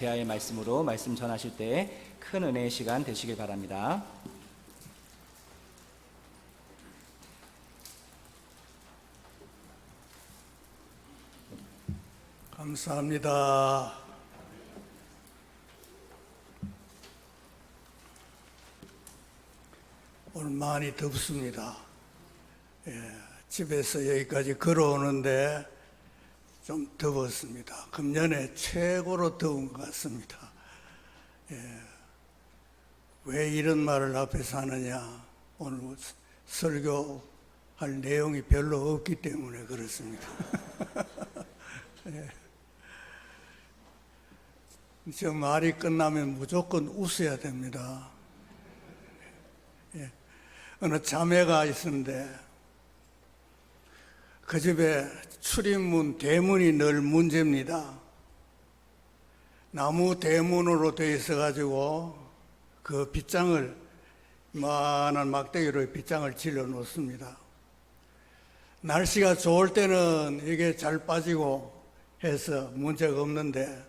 대화의 말씀으로 말씀 전하실 때 큰 은혜의 시간 되시길 바랍니다. 감사합니다. 오늘 많이 덥습니다. 집에서 여기까지 걸어오는데 좀 더웠습니다. 금년에 최고로 더운 것 같습니다. 왜 이런 말을 앞에서 하느냐? 오늘 설교할 내용이 별로 없기 때문에 그렇습니다. 저 말이 끝나면 무조건 웃어야 됩니다. 어느 자매가 있었는데 그 집에 출입문, 대문이 늘 문제입니다. 나무 대문으로 되어 있어가지고 그 빗장을, 이만한 막대기로 빗장을 질러 놓습니다. 날씨가 좋을 때는 이게 잘 빠지고 해서 문제가 없는데,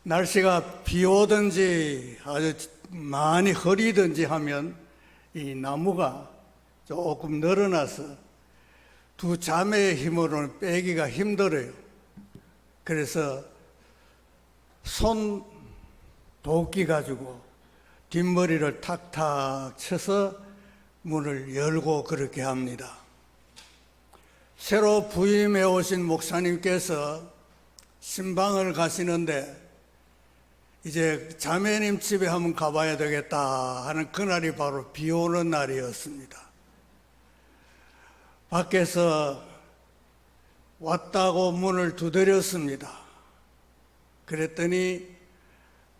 날씨가 비 오든지 아주 많이 흐리든지 하면 이 나무가 조금 늘어나서 두 자매의 힘으로는 빼기가 힘들어요. 그래서 손 도끼 가지고 뒷머리를 탁탁 쳐서 문을 열고 그렇게 합니다. 새로 부임해 오신 목사님께서 신방을 가시는데 이제 자매님 집에 한번 가봐야 되겠다 하는 그날이 바로 비 오는 날이었습니다. 밖에서 왔다고 문을 두드렸습니다. 그랬더니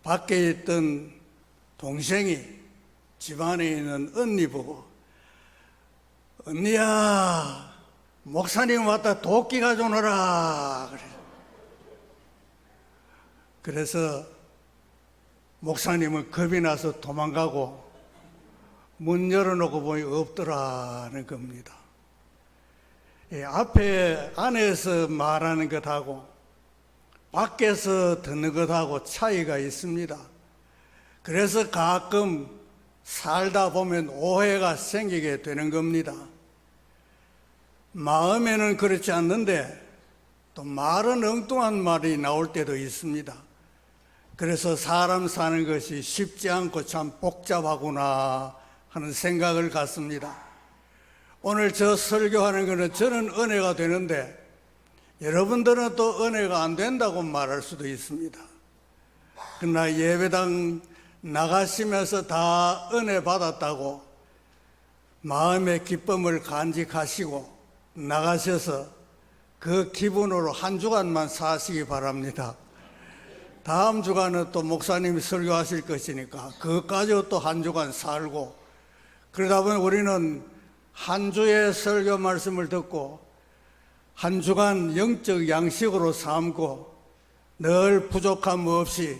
밖에 있던 동생이 집안에 있는 언니 보고, 언니야, 목사님 왔다 도끼 가져오너라. 그래서 목사님은 겁이 나서 도망가고 문 열어놓고 보니 없더라는 겁니다. 앞에 안에서 말하는 것하고 밖에서 듣는 것하고 차이가 있습니다. 그래서 가끔 살다 보면 오해가 생기게 되는 겁니다. 마음에는 그렇지 않는데 또 말은 엉뚱한 말이 나올 때도 있습니다. 그래서 사람 사는 것이 쉽지 않고 참 복잡하구나 하는 생각을 갖습니다. 오늘 저 설교하는 것은 저는 은혜가 되는데 여러분들은 또 은혜가 안 된다고 말할 수도 있습니다. 그러나 예배당 나가시면서 다 은혜 받았다고 마음의 기쁨을 간직하시고 나가셔서 그 기분으로 한 주간만 사시기 바랍니다. 다음 주간은 또 목사님이 설교하실 것이니까 그것까지 또 한 주간 살고, 그러다 보면 우리는 한 주의 설교 말씀을 듣고 한 주간 영적 양식으로 삼고 늘 부족함 없이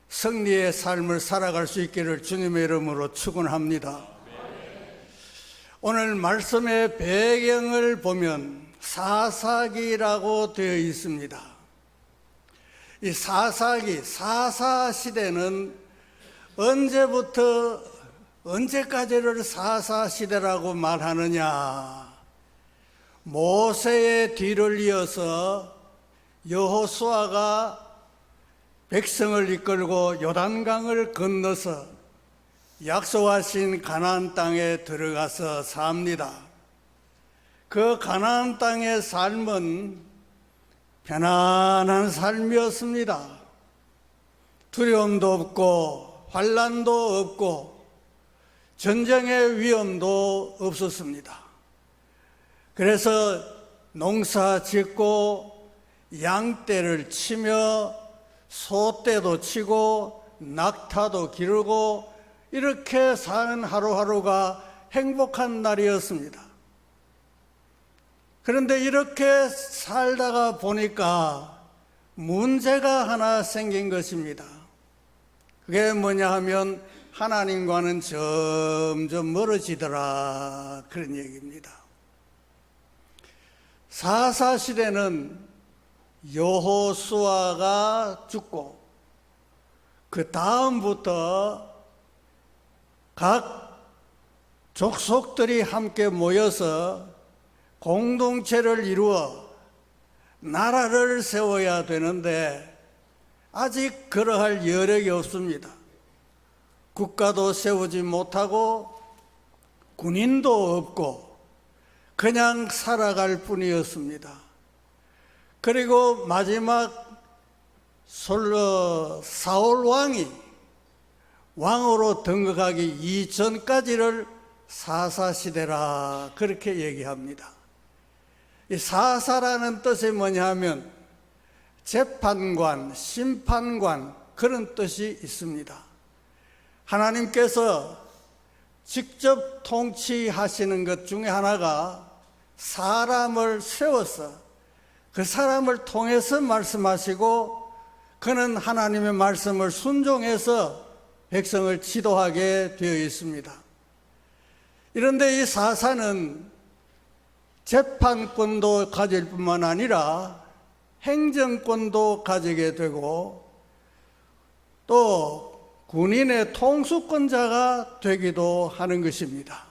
승리의 삶을 살아갈 수 있기를 주님의 이름으로 축원합니다. 오늘 말씀의 배경을 보면 사사기라고 되어 있습니다. 이 사사기, 사사시대는 언제부터 언제까지를 사사시대라고 말하느냐? 모세의 뒤를 이어서 여호수아가 백성을 이끌고 요단강을 건너서 약속하신 가나안 땅에 들어가서 삽니다. 그 가나안 땅의 삶은 편안한 삶이었습니다. 두려움도 없고 환난도 없고 전쟁의 위험도 없었습니다. 그래서 농사 짓고 양떼를 치며 소떼도 치고 낙타도 기르고 이렇게 사는 하루하루가 행복한 날이었습니다. 그런데 이렇게 살다가 보니까 문제가 하나 생긴 것입니다. 그게 뭐냐 하면 하나님과는 점점 멀어지더라, 그런 얘기입니다. 사사시대는 여호수아가 죽고 그 다음부터 각 족속들이 함께 모여서 공동체를 이루어 나라를 세워야 되는데 아직 그러할 여력이 없습니다. 국가도 세우지 못하고 군인도 없고 그냥 살아갈 뿐이었습니다. 그리고 마지막 사울 왕이 왕으로 등극하기 이전까지를 사사시대라 그렇게 얘기합니다. 이 사사라는 뜻이 뭐냐 하면 재판관, 심판관 그런 뜻이 있습니다. 하나님께서 직접 통치하시는 것 중에 하나가 사람을 세워서 그 사람을 통해서 말씀하시고 그는 하나님의 말씀을 순종해서 백성을 지도하게 되어 있습니다. 그런데 이 사사는 재판권도 가질 뿐만 아니라 행정권도 가지게 되고 또 군인의 통수권자가 되기도 하는 것입니다.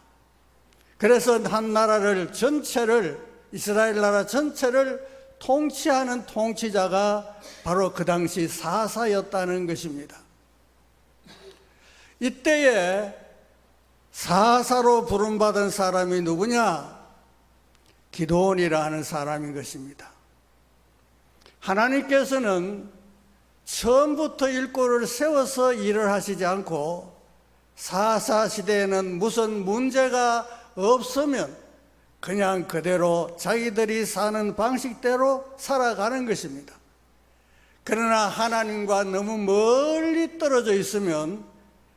그래서 한 나라를 전체를 이스라엘 나라 전체를 통치하는 통치자가 바로 그 당시 사사였다는 것입니다. 이때에 사사로 부름받은 사람이 누구냐? 기드온이라 하는 사람인 것입니다. 하나님께서는 처음부터 일꾼을 세워서 일을 하시지 않고 사사시대에는 무슨 문제가 없으면 그냥 그대로 자기들이 사는 방식대로 살아가는 것입니다. 그러나 하나님과 너무 멀리 떨어져 있으면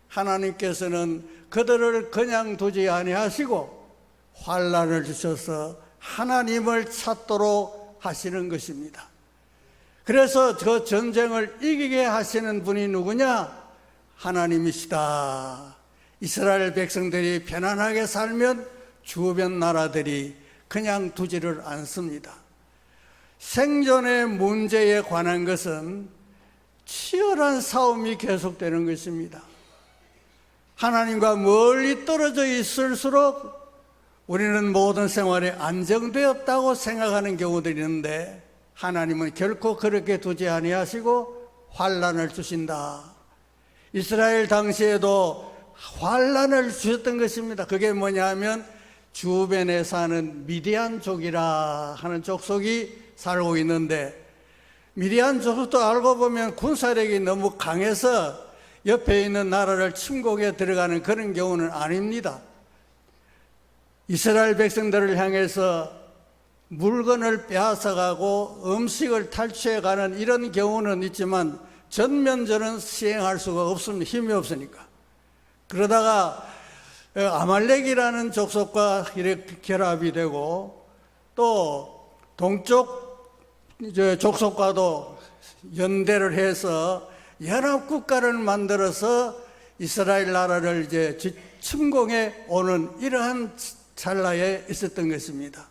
하나님께서는 그들을 그냥 두지 아니하시고 환난을 주셔서 하나님을 찾도록 하시는 것입니다. 그래서 그 전쟁을 이기게 하시는 분이 누구냐? 하나님이시다. 이스라엘 백성들이 편안하게 살면 주변 나라들이 그냥 두지를 않습니다. 생존의 문제에 관한 것은 치열한 싸움이 계속되는 것입니다. 하나님과 멀리 떨어져 있을수록 우리는 모든 생활에 안정되었다고 생각하는 경우들이 있는데 하나님은 결코 그렇게 두지 아니하시고 환난을 주신다. 이스라엘 당시에도 환난을 주셨던 것입니다. 그게 뭐냐 하면 주변에 사는 미디안족이라 하는 족속이 살고 있는데 미디안 족속도 알고 보면 군사력이 너무 강해서 옆에 있는 나라를 침공해 들어가는 그런 경우는 아닙니다. 이스라엘 백성들을 향해서 물건을 빼앗아가고 음식을 탈취해가는 이런 경우는 있지만 전면전은 시행할 수가 없습니다. 힘이 없으니까. 그러다가 아말렉이라는 족속과 이렇게 결합이 되고 또 동쪽 족속과도 연대를 해서 연합국가를 만들어서 이스라엘 나라를 이제 침공해 오는 이러한 찰나에 있었던 것입니다.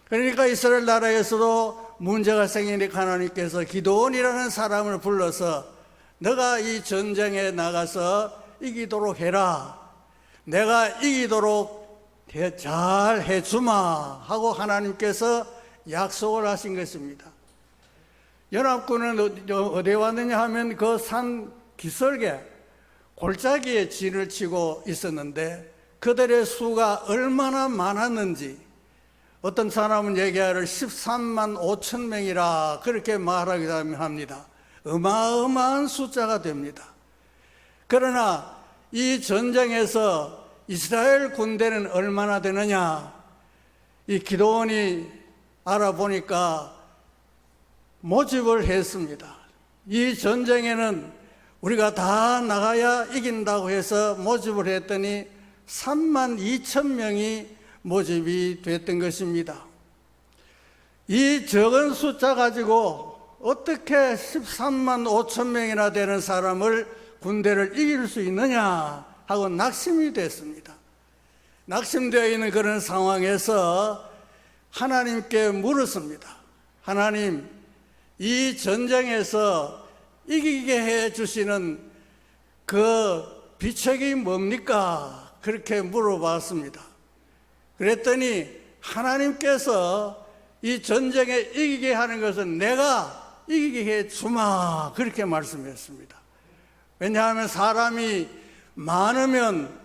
그러니까 이스라엘 나라에서도 문제가 생기니까 하나님께서 기드온이라는 사람을 불러서 너가 이 전쟁에 나가서 이기도록 해라. 내가 이기도록 잘 해주마 하고 하나님께서 약속을 하신 것입니다. 연합군은 어디에 왔느냐 하면 그 산 기슭에 골짜기에 진을 치고 있었는데 그들의 수가 얼마나 많았는지 어떤 사람은 얘기하기를 13만 5천 명이라 그렇게 말하기도 합니다. 어마어마한 숫자가 됩니다. 그러나 이 전쟁에서 이스라엘 군대는 얼마나 되느냐? 이 기드온이 알아보니까 모집을 했습니다. 이 전쟁에는 우리가 다 나가야 이긴다고 해서 모집을 했더니 3만 2천 명이 모집이 됐던 것입니다. 이 적은 숫자 가지고 어떻게 13만 5천 명이나 되는 사람을 군대를 이길 수 있느냐 하고 낙심이 됐습니다. 낙심되어 있는 그런 상황에서 하나님께 물었습니다. 하나님, 이 전쟁에서 이기게 해 주시는 그 비책이 뭡니까? 그렇게 물어봤습니다. 그랬더니 하나님께서 이 전쟁에 이기게 하는 것은 내가 이기게 해 주마, 그렇게 말씀했습니다. 왜냐하면 사람이 많으면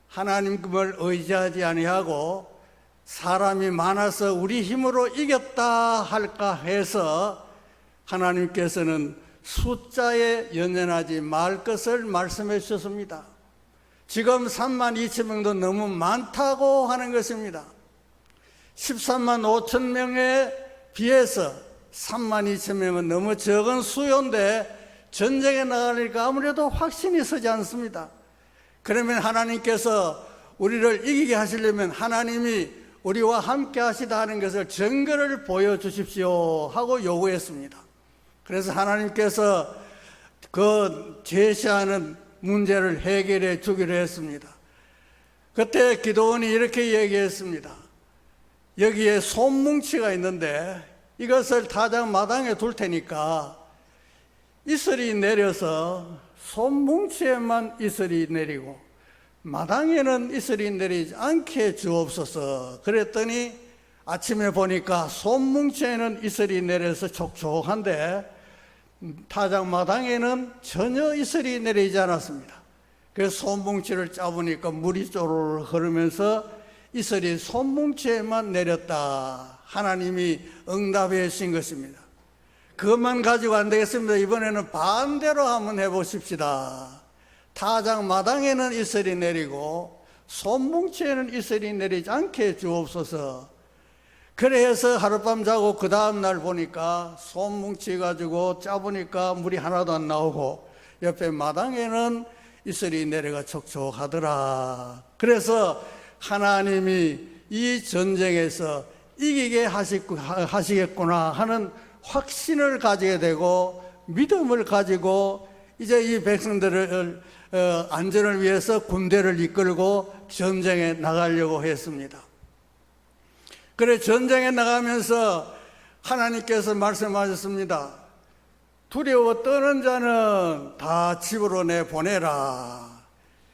하나님을 의지하지 아니하고 사람이 많아서 우리 힘으로 이겼다 할까 해서 하나님께서는 숫자에 연연하지 말 것을 말씀해 주셨습니다. 지금 3만 2천 명도 너무 많다고 하는 것입니다. 13만 5천 명에 비해서 3만 2천 명은 너무 적은 수요인데 전쟁에 나가니까 아무래도 확신이 서지 않습니다. 그러면 하나님께서 우리를 이기게 하시려면 하나님이 우리와 함께 하시다 하는 것을 증거를 보여주십시오 하고 요구했습니다. 그래서 하나님께서 그 제시하는 문제를 해결해 주기로 했습니다. 그때 기도원이 이렇게 얘기했습니다. 여기에 솜뭉치가 있는데 이것을 타작 마당에 둘 테니까 이슬이 내려서 솜뭉치에만 이슬이 내리고 마당에는 이슬이 내리지 않게 주옵소서. 그랬더니 아침에 보니까 솜뭉치에는 이슬이 내려서 촉촉한데 타작 마당에는 전혀 이슬이 내리지 않았습니다. 그래서 솜뭉치를 짜보니까 물이 쪼르르 흐르면서 이슬이 솜뭉치에만 내렸다. 하나님이 응답해 주신 것입니다. 그것만 가지고 안 되겠습니다. 이번에는 반대로 한번 해보십시다. 타작 마당에는 이슬이 내리고 솜뭉치에는 이슬이 내리지 않게 주옵소서. 그래서 하룻밤 자고 그 다음날 보니까 솜뭉치 가지고 짜보니까 물이 하나도 안 나오고 옆에 마당에는 이슬이 내려가 촉촉하더라. 그래서 하나님이 이 전쟁에서 이기게 하시겠구나 하는 확신을 가지게 되고 믿음을 가지고 이제 이 백성들을 안전을 위해서 군대를 이끌고 전쟁에 나가려고 했습니다. 그래 전쟁에 나가면서 하나님께서 말씀하셨습니다. 두려워 떠는 자는 다 집으로 내보내라.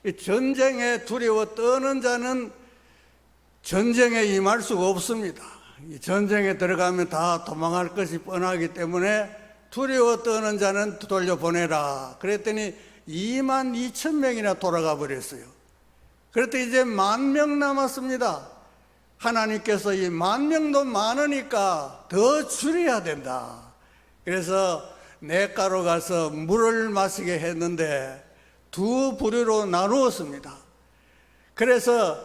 이 전쟁에 두려워 떠는 자는 전쟁에 임할 수가 없습니다. 이 전쟁에 들어가면 다 도망할 것이 뻔하기 때문에 두려워 떠는 자는 돌려보내라. 그랬더니 2만 2천 명이나 돌아가 버렸어요. 그랬더니 이제 10,000명 남았습니다. 하나님께서 이 10,000명도 많으니까 더 줄여야 된다. 그래서 냇가로 가서 물을 마시게 했는데 두 부류로 나누었습니다. 그래서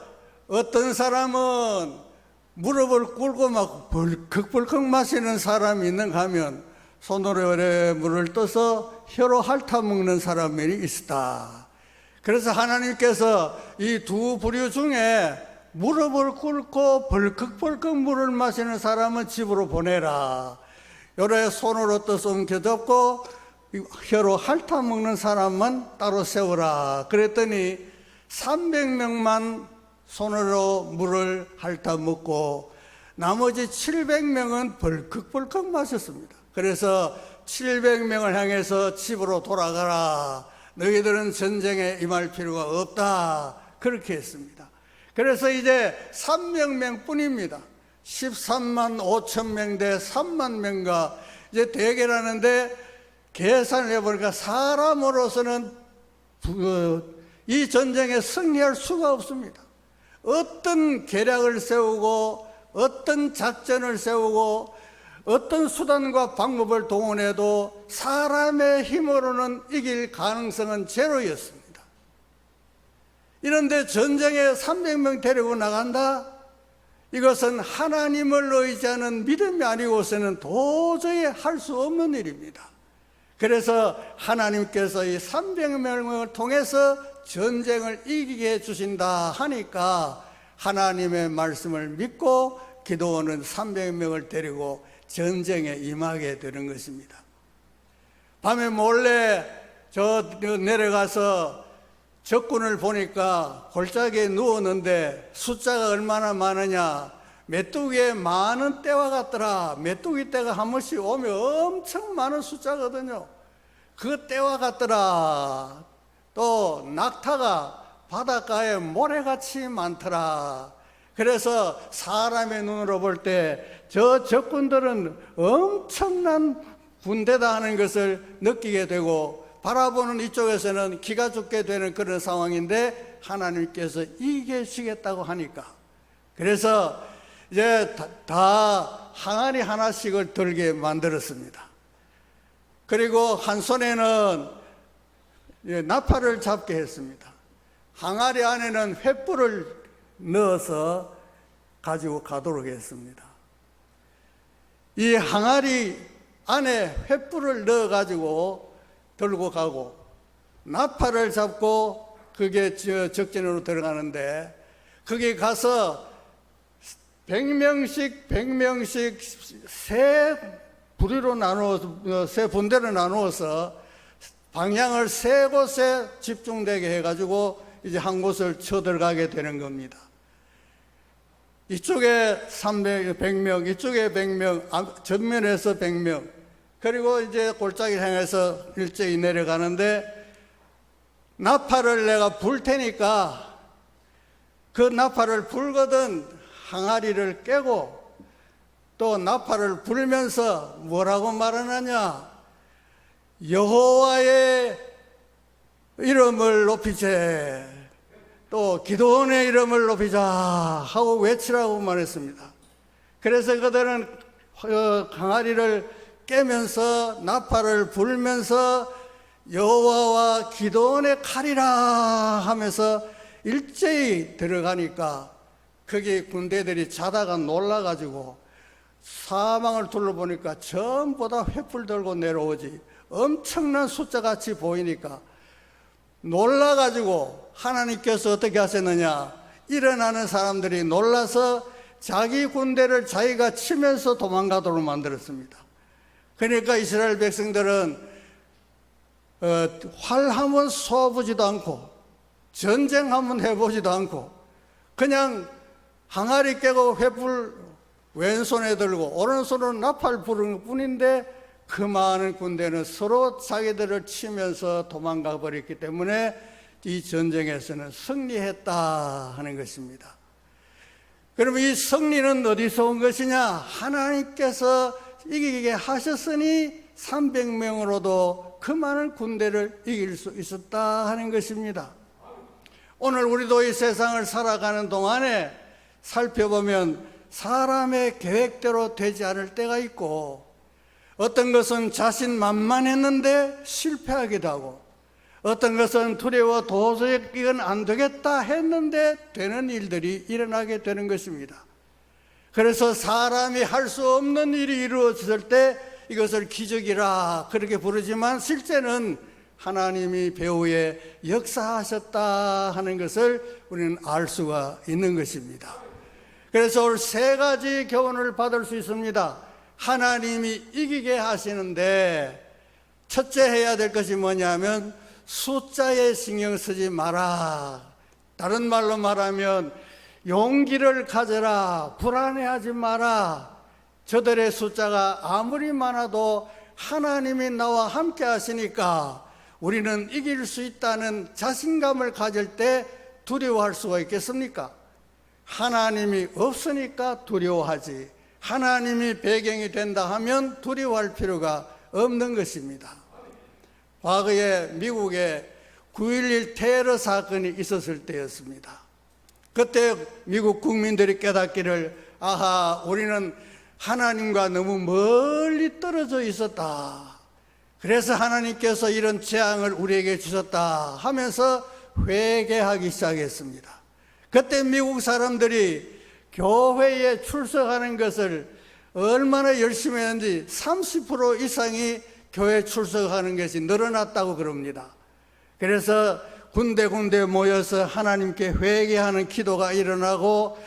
어떤 사람은 무릎을 꿇고 막 벌컥벌컥 마시는 사람이 있는가 하면 손으로 물을 떠서 혀로 핥아먹는 사람이 있다. 그래서 하나님께서 이 두 부류 중에 무릎을 꿇고 벌컥벌컥 물을 마시는 사람은 집으로 보내라. 요래 손으로 떠서 움켜잡고 혀로 핥아먹는 사람만 따로 세우라. 그랬더니 300명만 손으로 물을 핥아먹고 나머지 700명은 벌컥벌컥 마셨습니다. 그래서 700명을 향해서 집으로 돌아가라. 너희들은 전쟁에 임할 필요가 없다. 그렇게 했습니다. 그래서 이제 300명 뿐입니다. 13만 5천 명 대 3만 명과 이제 대결하는데 계산을 해보니까 사람으로서는 이 전쟁에 승리할 수가 없습니다. 어떤 계략을 세우고 어떤 작전을 세우고 어떤 수단과 방법을 동원해도 사람의 힘으로는 이길 가능성은 제로였습니다. 이런데 전쟁에 300명 데리고 나간다? 이것은 하나님을 의지하는 믿음이 아니고서는 도저히 할 수 없는 일입니다. 그래서 하나님께서 이 300명을 통해서 전쟁을 이기게 해주신다 하니까 하나님의 말씀을 믿고 기도원은 300명을 데리고 전쟁에 임하게 되는 것입니다. 밤에 몰래 내려가서 적군을 보니까 골짜기에 누웠는데 숫자가 얼마나 많으냐, 메뚜기의 많은 떼와 같더라. 메뚜기 떼가 한 번씩 오면 엄청 많은 숫자거든요. 그 때와 같더라. 또 낙타가 바닷가에 모래같이 많더라. 그래서 사람의 눈으로 볼 때 저 적군들은 엄청난 군대다 하는 것을 느끼게 되고, 바라보는 이쪽에서는 기가 죽게 되는 그런 상황인데 하나님께서 이기시겠다고 하니까, 그래서 이제 다 항아리 하나씩을 들게 만들었습니다. 그리고 한 손에는 나팔을 잡게 했습니다. 항아리 안에는 횃불을 넣어서 가지고 가도록 했습니다. 이 항아리 안에 횃불을 넣어가지고 들고 가고, 나팔을 잡고 그게 적진으로 들어가는데, 거기 가서 100명씩 세 부리로 나누어서, 세 분대로 나누어서 방향을 세 곳에 집중되게 해가지고 이제 한 곳을 쳐들어가게 되는 겁니다. 이쪽에 100명, 이쪽에 100명, 전면에서 100명, 그리고 이제 골짜기를 향해서 일제히 내려가는데, 나팔을 내가 불 테니까 그 나팔을 불거든 항아리를 깨고, 또 나팔을 불면서 뭐라고 말하느냐, 여호와의 이름을 높이제, 또 기도원의 이름을 높이자 하고 외치라고 말했습니다. 그래서 그들은 항아리를 깨면서 나팔을 불면서 여호와와 기도원의 칼이라 하면서 일제히 들어가니까, 거기 군대들이 자다가 놀라가지고 사방을 둘러보니까 전부 다 횃불 들고 내려오지, 엄청난 숫자같이 보이니까 놀라가지고 하나님께서 어떻게 하셨느냐, 일어나는 사람들이 놀라서 자기 군대를 자기가 치면서 도망가도록 만들었습니다. 그러니까 이스라엘 백성들은 활 한번 쏘아보지도 않고 전쟁 한번 해보지도 않고 그냥 항아리 깨고 횃불 왼손에 들고 오른손으로 나팔 부르는 뿐인데, 그 많은 군대는 서로 자기들을 치면서 도망가 버렸기 때문에 이 전쟁에서는 승리했다 하는 것입니다. 그러면 이 승리는 어디서 온 것이냐? 하나님께서 이기게 하셨으니 300명으로도 그 많은 군대를 이길 수 있었다 하는 것입니다. 오늘 우리도 이 세상을 살아가는 동안에 살펴보면 사람의 계획대로 되지 않을 때가 있고, 어떤 것은 자신만만했는데 실패하기도 하고, 어떤 것은 두려워 도저히 이건 안 되겠다 했는데 되는 일들이 일어나게 되는 것입니다. 그래서 사람이 할 수 없는 일이 이루어졌을 때 이것을 기적이라 그렇게 부르지만, 실제는 하나님이 배후에 역사하셨다 하는 것을 우리는 알 수가 있는 것입니다. 그래서 오늘 세 가지 교훈을 받을 수 있습니다. 하나님이 이기게 하시는데 첫째 해야 될 것이 뭐냐면 숫자에 신경 쓰지 마라. 다른 말로 말하면 용기를 가져라. 불안해하지 마라. 저들의 숫자가 아무리 많아도 하나님이 나와 함께 하시니까 우리는 이길 수 있다는 자신감을 가질 때 두려워할 수가 있겠습니까? 하나님이 없으니까 두려워하지, 하나님이 배경이 된다 하면 두려워할 필요가 없는 것입니다. 과거에 미국에 9.11 테러 사건이 있었을 때였습니다. 그때 미국 국민들이 깨닫기를, 아하, 우리는 하나님과 너무 멀리 떨어져 있었다. 그래서 하나님께서 이런 재앙을 우리에게 주셨다 하면서 회개하기 시작했습니다. 그때 미국 사람들이 교회에 출석하는 것을 얼마나 열심히 했는지 30% 이상이 교회 출석하는 것이 늘어났다고 그럽니다. 그래서 군데군데 모여서 하나님께 회개하는 기도가 일어나고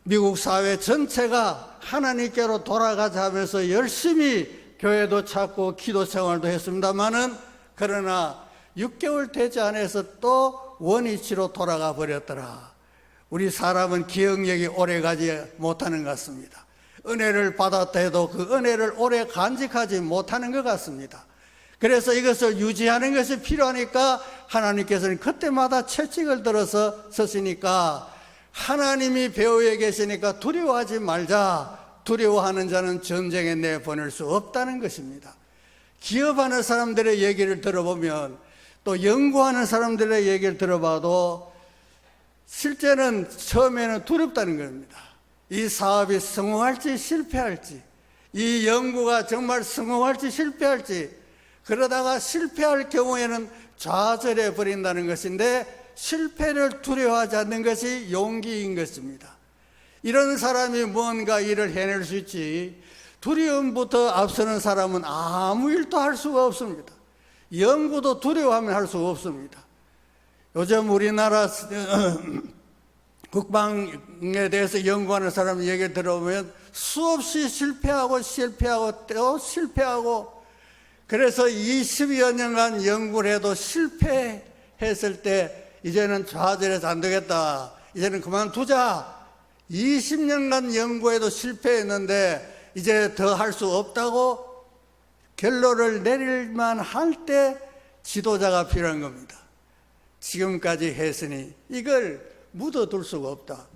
미국 사회 전체가 하나님께로 돌아가자 하면서 열심히 교회도 찾고 기도 생활도 했습니다마는, 그러나 6개월 되지 않아서 또 원위치로 돌아가 버렸더라. 우리 사람은 기억력이 오래가지 못하는 것 같습니다. 은혜를 받았다 해도 그 은혜를 오래 간직하지 못하는 것 같습니다. 그래서 이것을 유지하는 것이 필요하니까 하나님께서는 그때마다 채찍을 들어서 서시니까 하나님이 배후에 계시니까 두려워하지 말자. 두려워하는 자는 전쟁에 내보낼 수 없다는 것입니다. 기업하는 사람들의 얘기를 들어보면 또 연구하는 사람들의 얘기를 들어봐도 실제는 처음에는 두렵다는 겁니다. 이 사업이 성공할지 실패할지, 이 연구가 정말 성공할지 실패할지, 그러다가 실패할 경우에는 좌절해 버린다는 것인데 실패를 두려워하지 않는 것이 용기인 것입니다. 이런 사람이 뭔가 일을 해낼 수 있지, 두려움부터 앞서는 사람은 아무 일도 할 수가 없습니다. 연구도 두려워하면 할 수가 없습니다. 요즘 우리나라 국방에 대해서 연구하는 사람 얘기를 들어보면 수없이 실패하고 또 실패하고, 그래서 20여 년간 연구를 해도 실패했을 때 이제는 좌절해서 안 되겠다, 이제는 그만두자. 20년간 연구해도 실패했는데 이제 더 할 수 없다고 결론을 내릴만 할 때 지도자가 필요한 겁니다. 지금까지 했으니 이걸 묻어둘 수가 없다.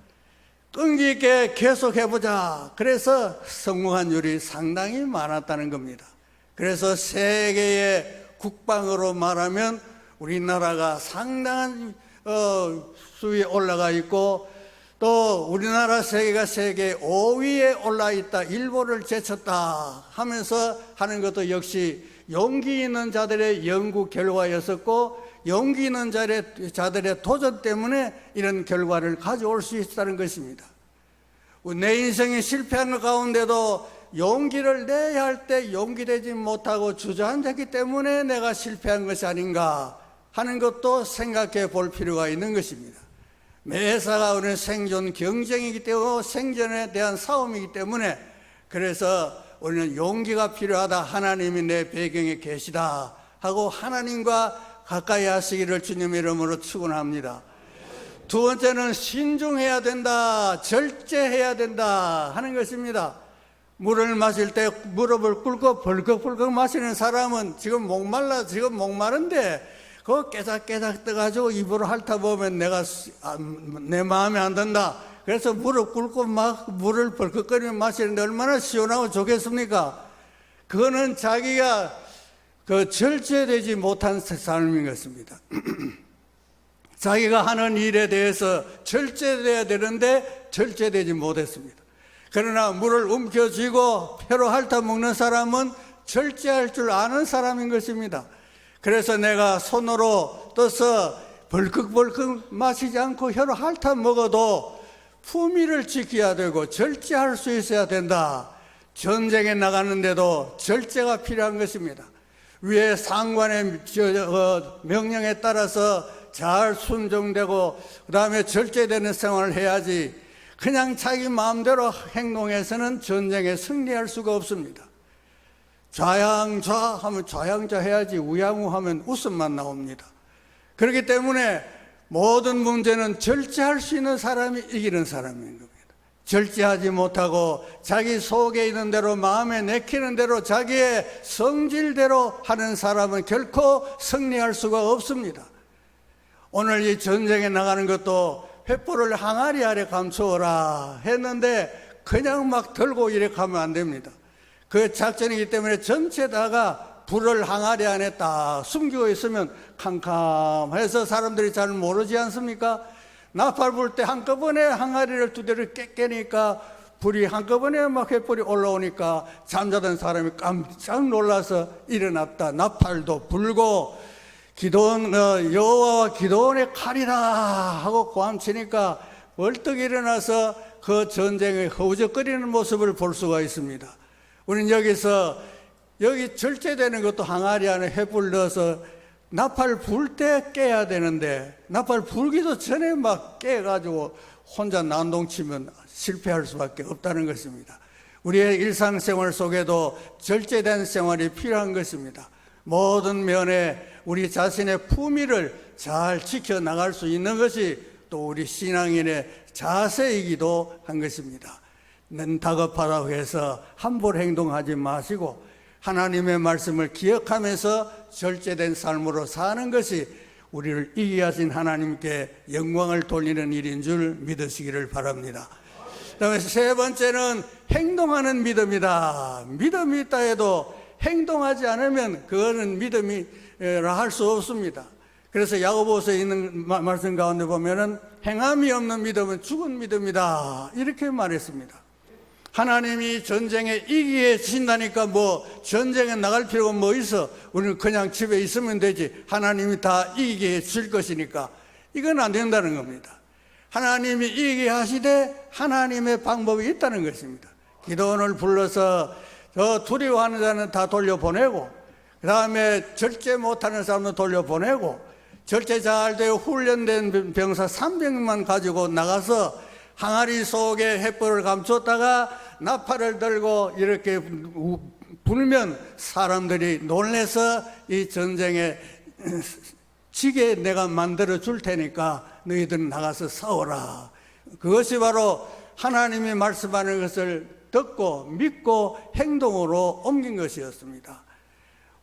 끈기 있게 계속해보자. 그래서 성공한 율이 상당히 많았다는 겁니다. 그래서 세계의 국방으로 말하면 우리나라가 상당한 수위에 올라가 있고, 또 우리나라 세계가 세계 5위에 올라 있다, 일본을 제쳤다 하면서 하는 것도 역시 용기 있는 자들의 연구 결과였었고, 용기 있는 자들의 도전 때문에 이런 결과를 가져올 수 있다는 것입니다. 내 인생이 실패한 것 가운데도 용기를 내야 할 때 용기 내지 못하고 주저앉았기 때문에 내가 실패한 것이 아닌가 하는 것도 생각해 볼 필요가 있는 것입니다. 매사가 우리는 생존 경쟁이기 때문에, 생존에 대한 싸움이기 때문에, 그래서 우리는 용기가 필요하다. 하나님이 내 배경에 계시다 하고 하나님과 가까이 하시기를 주님의 이름으로 축원합니다. 두 번째는 신중해야 된다, 절제해야 된다 하는 것입니다. 물을 마실 때 무릎을 꿇고 벌컥벌컥 마시는 사람은 지금 목마른데 그거 깨작깨작 떠가지고 입으로 핥아보면 내 마음에 안 든다. 그래서 무릎 꿇고 막 물을 벌컥거리며 마시는데 얼마나 시원하고 좋겠습니까? 그거는 자기가 절제되지 못한 삶인 것입니다. 자기가 하는 일에 대해서 절제돼야 되는데 절제되지 못했습니다. 그러나 물을 움켜쥐고 폐로 핥아 먹는 사람은 절제할 줄 아는 사람인 것입니다. 그래서 내가 손으로 떠서 벌컥벌컥 마시지 않고 혀로 핥아 먹어도 품위를 지켜야 되고 절제할 수 있어야 된다. 전쟁에 나가는데도 절제가 필요한 것입니다. 위에 상관의 명령에 따라서 잘 순종되고 그 다음에 절제되는 생활을 해야지, 그냥 자기 마음대로 행동해서는 전쟁에 승리할 수가 없습니다. 좌양좌 하면 좌양좌 해야지 우양우 하면 웃음만 나옵니다. 그렇기 때문에 모든 문제는 절제할 수 있는 사람이 이기는 사람인 겁니다. 절제하지 못하고 자기 속에 있는 대로, 마음에 내키는 대로, 자기의 성질대로 하는 사람은 결코 승리할 수가 없습니다. 오늘 이 전쟁에 나가는 것도 횃불을 항아리 아래 감추어라 했는데 그냥 막 들고 이렇게 가면 안 됩니다. 그 작전이기 때문에 전체 다가 불을 항아리 안에 딱 숨기고 있으면 캄캄해서 사람들이 잘 모르지 않습니까? 나팔 불 때 한꺼번에 항아리를 두 대를 깨니까 불이 한꺼번에 막 횃불이 올라오니까 잠자던 사람이 깜짝 놀라서 일어났다. 나팔도 불고 기도원, 여호와와 기도원의 칼이다 하고 고함치니까 벌떡 일어나서 그 전쟁의 허우적거리는 모습을 볼 수가 있습니다. 우리는 여기 절제되는 것도 항아리 안에 횃불 넣어서 나팔 불 때 깨야 되는데, 나팔 불기도 전에 막 깨가지고 혼자 난동치면 실패할 수밖에 없다는 것입니다. 우리의 일상생활 속에도 절제된 생활이 필요한 것입니다. 모든 면에 우리 자신의 품위를 잘 지켜나갈 수 있는 것이 또 우리 신앙인의 자세이기도 한 것입니다. 는 다급하다고 해서 함부로 행동하지 마시고 하나님의 말씀을 기억하면서 절제된 삶으로 사는 것이 우리를 이기게 하신 하나님께 영광을 돌리는 일인 줄 믿으시기를 바랍니다. 그다음에 세 번째는 행동하는 믿음이다. 믿음이 있다 해도 행동하지 않으면 그거는 믿음이라 할 수 없습니다. 그래서 야고보서에 있는 말씀 가운데 보면은 행함이 없는 믿음은 죽은 믿음이다, 이렇게 말했습니다. 하나님이 전쟁에 이기게 주신다니까 뭐 전쟁에 나갈 필요가 뭐 있어? 우리는 그냥 집에 있으면 되지. 하나님이 다 이기게 줄 것이니까. 이건 안 된다는 겁니다. 하나님이 이기게 하시되 하나님의 방법이 있다는 것입니다. 기도원을 불러서 저 두려워하는 자는 다 돌려보내고, 그 다음에 절제 못하는 사람은 돌려보내고, 절제 잘 되어 훈련된 병사 300만 가지고 나가서 항아리 속에 횃불을 감췄다가 나팔을 들고 이렇게 불면 사람들이 놀래서 이 전쟁에 지게 내가 만들어 줄 테니까 너희들은 나가서 싸워라. 그것이 바로 하나님이 말씀하는 것을 듣고 믿고 행동으로 옮긴 것이었습니다.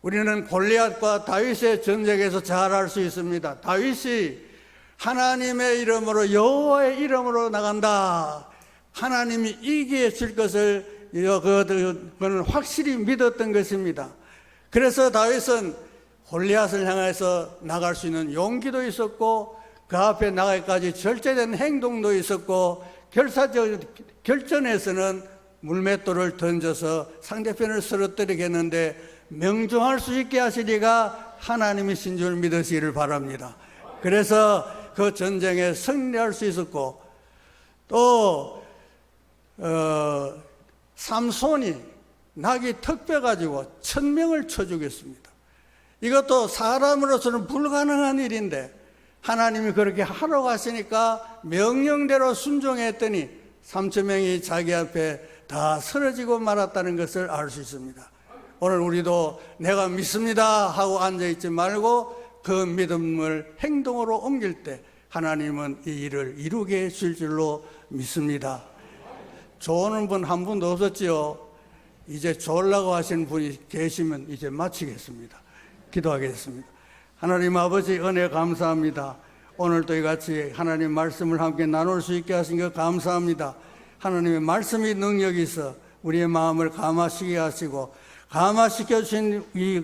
우리는 골리앗과 다윗의 전쟁에서 잘 알 수 있습니다. 다윗이 하나님의 이름으로, 여호와의 이름으로 나간다, 하나님이 이기게 줄 것을 그는 확실히 믿었던 것입니다. 그래서 다윗은 골리앗을 향해서 나갈 수 있는 용기도 있었고, 그 앞에 나가기까지 절제된 행동도 있었고, 결전에서는 물맷돌을 던져서 상대편을 쓰러뜨리겠는데 명중할 수 있게 하시리가 하나님이신 줄 믿으시기를 바랍니다. 그래서 그 전쟁에 승리할 수 있었고, 또 삼손이 낙이 턱 빼가지고 1000명을 쳐 죽였습니다. 이것도 사람으로서는 불가능한 일인데 하나님이 그렇게 하러 가시니까 명령대로 순종했더니 3000명이 자기 앞에 다 쓰러지고 말았다는 것을 알 수 있습니다. 오늘 우리도 내가 믿습니다 하고 앉아있지 말고 그 믿음을 행동으로 옮길 때 하나님은 이 일을 이루게 해줄 줄로 믿습니다. 좋은 분 한 분도 없었지요. 이제 좋으려고 하시는 분이 계시면 이제 마치겠습니다. 기도하겠습니다. 하나님 아버지, 은혜 감사합니다. 오늘도 이같이 하나님 말씀을 함께 나눌 수 있게 하신 것 감사합니다. 하나님의 말씀이 능력이 있어 우리의 마음을 감화시키게 하시고, 감화시켜 주신 이